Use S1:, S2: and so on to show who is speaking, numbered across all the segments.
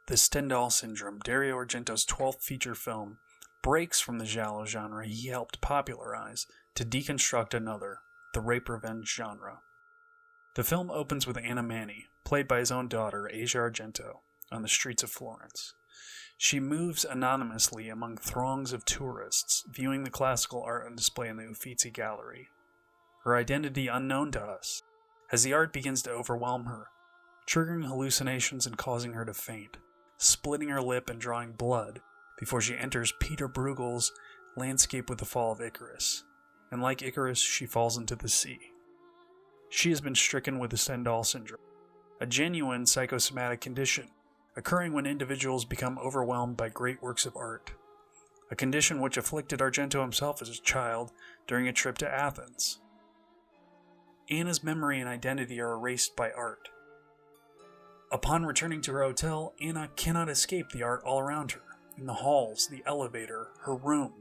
S1: The Stendhal Syndrome, Dario Argento's 12th feature film, breaks from the giallo genre he helped popularize to deconstruct another, the rape-revenge genre. The film opens with Anna Manni, played by his own daughter, Asia Argento, on the streets of Florence. She moves anonymously among throngs of tourists viewing the classical art on display in the Uffizi Gallery. Her identity unknown to us, as the art begins to overwhelm her, triggering hallucinations and causing her to faint, splitting her lip and drawing blood before she enters Peter Bruegel's Landscape with the Fall of Icarus. And like Icarus, she falls into the sea. She has been stricken with the Stendhal Syndrome, a genuine psychosomatic condition occurring when individuals become overwhelmed by great works of art, a condition which afflicted Argento himself as a child during a trip to Athens. Anna's memory and identity are erased by art. Upon returning to her hotel, Anna cannot escape the art all around her, in the halls, the elevator, her room.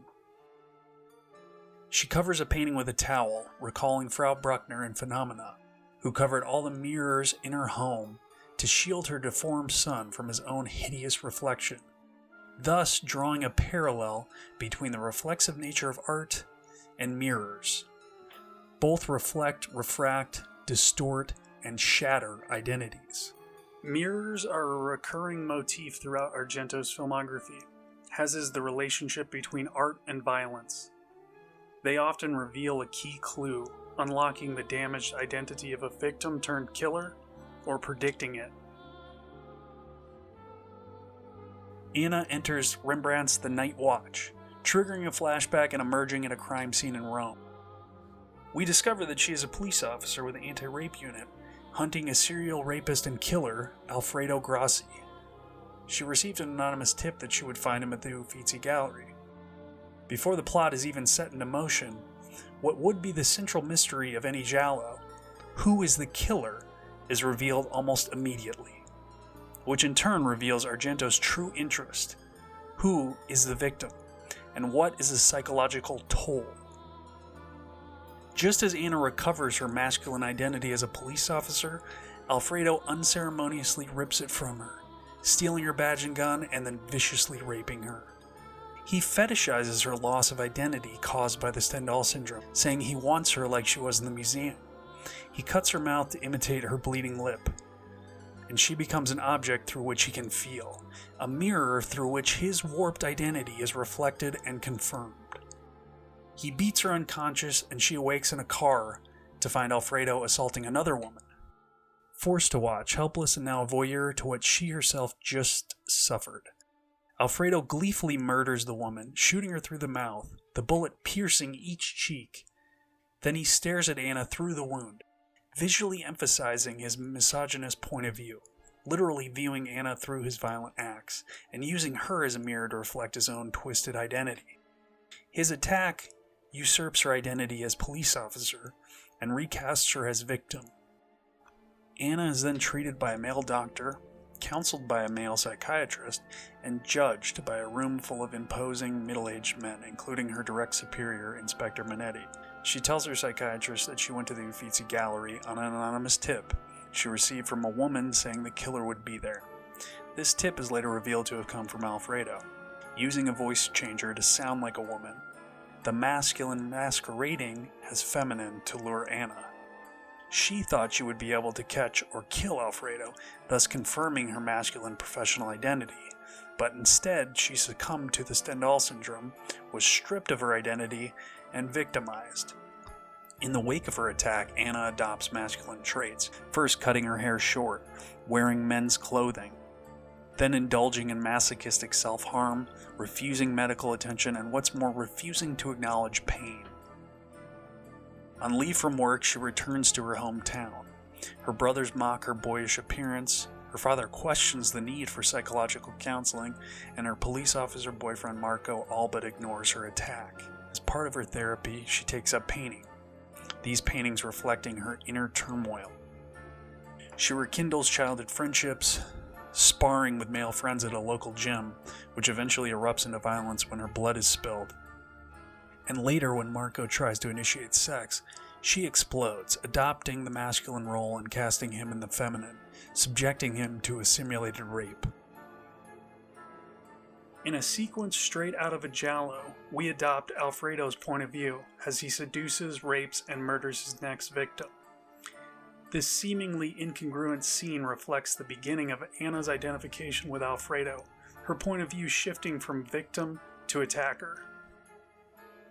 S1: She covers a painting with a towel, recalling Frau Bruckner in Phenomena, who covered all the mirrors in her home to shield her deformed son from his own hideous reflection, thus drawing a parallel between the reflexive nature of art and mirrors. Both reflect, refract, distort, and shatter identities. Mirrors are a recurring motif throughout Argento's filmography, as is the relationship between art and violence. They often reveal a key clue, unlocking the damaged identity of a victim turned killer, or predicting it. Anna enters Rembrandt's The Night Watch, triggering a flashback and emerging at a crime scene in Rome. We discover that she is a police officer with an anti-rape unit, hunting a serial rapist and killer, Alfredo Grassi. She received an anonymous tip that she would find him at the Uffizi Gallery. Before the plot is even set into motion, what would be the central mystery of any giallo, who is the killer, is revealed almost immediately, which in turn reveals Argento's true interest. Who is the victim, and what is the psychological toll? Just as Anna recovers her masculine identity as a police officer, Alfredo unceremoniously rips it from her, stealing her badge and gun and then viciously raping her. He fetishizes her loss of identity caused by the Stendhal Syndrome, saying he wants her like she was in the museum. He cuts her mouth to imitate her bleeding lip, and she becomes an object through which he can feel, a mirror through which his warped identity is reflected and confirmed. He beats her unconscious, and she awakes in a car to find Alfredo assaulting another woman. Forced to watch, helpless and now a voyeur to what she herself just suffered, Alfredo gleefully murders the woman, shooting her through the mouth, the bullet piercing each cheek. Then he stares at Anna through the wound, visually emphasizing his misogynist point of view, literally viewing Anna through his violent acts, and using her as a mirror to reflect his own twisted identity. His attack usurps her identity as police officer and recasts her as victim. Anna is then treated by a male doctor, counseled by a male psychiatrist, and judged by a room full of imposing middle-aged men, including her direct superior, Inspector Minetti. She tells her psychiatrist that she went to the Uffizi Gallery on an anonymous tip she received from a woman saying the killer would be there. This tip is later revealed to have come from Alfredo, using a voice changer to sound like a woman, the masculine masquerading as feminine to lure Anna. She thought she would be able to catch or kill Alfredo, thus confirming her masculine professional identity, but instead she succumbed to the Stendhal Syndrome, was stripped of her identity, and victimized. In the wake of her attack, Anna adopts masculine traits, first cutting her hair short, wearing men's clothing, then indulging in masochistic self-harm, refusing medical attention, and what's more, refusing to acknowledge pain. On leave from work, she returns to her hometown. Her brothers mock her boyish appearance, her father questions the need for psychological counseling, and her police officer boyfriend Marco all but ignores her attack. As part of her therapy, she takes up painting, these paintings reflecting her inner turmoil. She rekindles childhood friendships, sparring with male friends at a local gym, which eventually erupts into violence when her blood is spilled. And later, when Marco tries to initiate sex, she explodes, adopting the masculine role and casting him in the feminine, subjecting him to a simulated rape. In a sequence straight out of a giallo, we adopt Alfredo's point of view as he seduces, rapes, and murders his next victim. This seemingly incongruent scene reflects the beginning of Anna's identification with Alfredo, her point of view shifting from victim to attacker.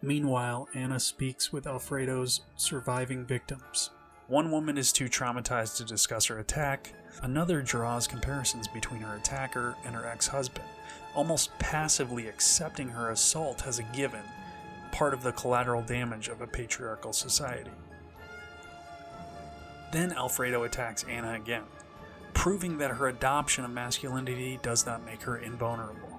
S1: Meanwhile, Anna speaks with Alfredo's surviving victims. One woman is too traumatized to discuss her attack. Another draws comparisons between her attacker and her ex-husband, almost passively accepting her assault as a given, part of the collateral damage of a patriarchal society. Then Alfredo attacks Anna again, proving that her adoption of masculinity does not make her invulnerable.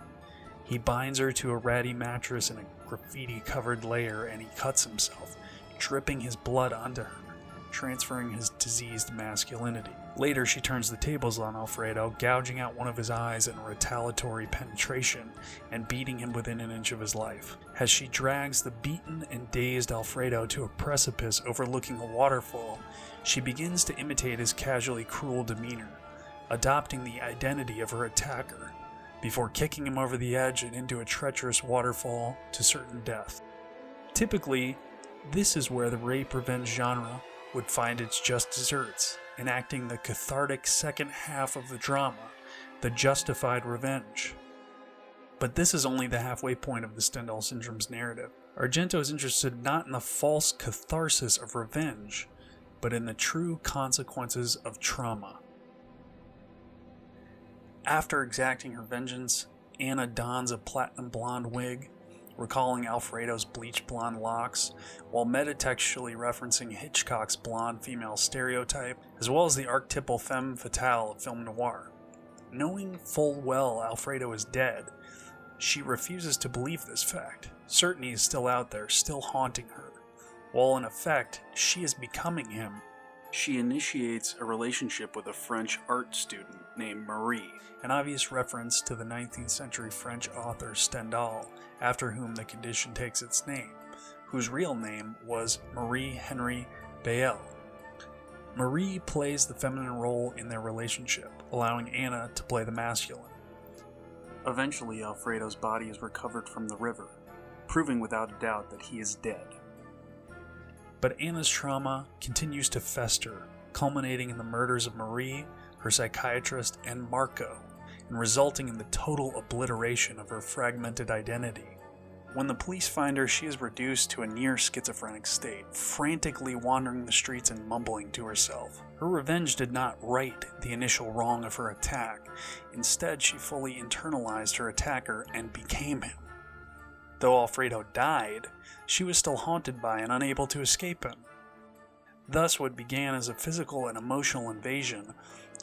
S1: He binds her to a ratty mattress in a graffiti-covered lair, and he cuts himself, dripping his blood onto her, transferring his diseased masculinity. Later, she turns the tables on Alfredo, gouging out one of his eyes in a retaliatory penetration and beating him within an inch of his life. As she drags the beaten and dazed Alfredo to a precipice overlooking a waterfall, she begins to imitate his casually cruel demeanor, adopting the identity of her attacker, before kicking him over the edge and into a treacherous waterfall to certain death. Typically, this is where the rape-revenge genre would find its just desserts, enacting the cathartic second half of the drama, the justified revenge. But this is only the halfway point of the Stendhal Syndrome's narrative. Argento is interested not in the false catharsis of revenge, but in the true consequences of trauma. After exacting her vengeance, Anna dons a platinum blonde wig, recalling Alfredo's bleach blonde locks, while metatextually referencing Hitchcock's blonde female stereotype, as well as the archetypal femme fatale of film noir. Knowing full well Alfredo is dead, she refuses to believe this fact, certain he is still out there, still haunting her. While in effect, she is becoming him. She initiates a relationship with a French art student named Marie, an obvious reference to the 19th century French author Stendhal, after whom the condition takes its name, whose real name was Marie Henry Bael. Marie plays the feminine role in their relationship, allowing Anna to play the masculine. Eventually, Alfredo's body is recovered from the river, proving without a doubt that he is dead. But Anna's trauma continues to fester, culminating in the murders of Marie, her psychiatrist, and Marco, and resulting in the total obliteration of her fragmented identity. When the police find her, she is reduced to a near schizophrenic state, frantically wandering the streets and mumbling to herself. Her revenge did not right the initial wrong of her attack. Instead, she fully internalized her attacker and became him. Though Alfredo died, she was still haunted by and unable to escape him. Thus, what began as a physical and emotional invasion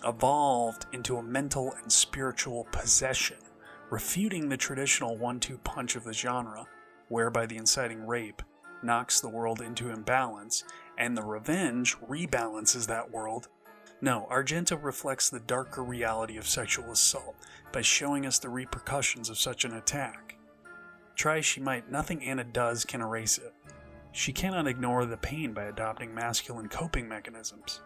S1: evolved into a mental and spiritual possession, refuting the traditional 1-2 punch of the genre, whereby the inciting rape knocks the world into imbalance, and the revenge rebalances that world. No, Argento reflects the darker reality of sexual assault by showing us the repercussions of such an attack. Try as she might, nothing Anna does can erase it. She cannot ignore the pain by adopting masculine coping mechanisms.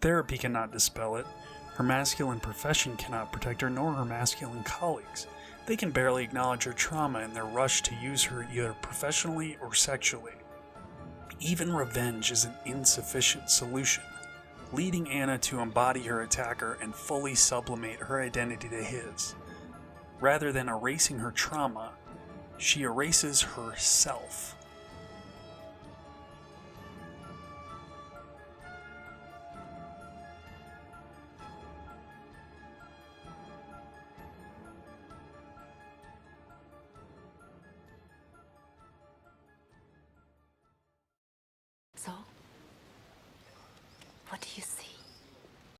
S1: Therapy cannot dispel it. Her masculine profession cannot protect her, nor her masculine colleagues. They can barely acknowledge her trauma in their rush to use her either professionally or sexually. Even revenge is an insufficient solution, leading Anna to embody her attacker and fully sublimate her identity to his. Rather than erasing her trauma, she erases herself.
S2: So, what do you say?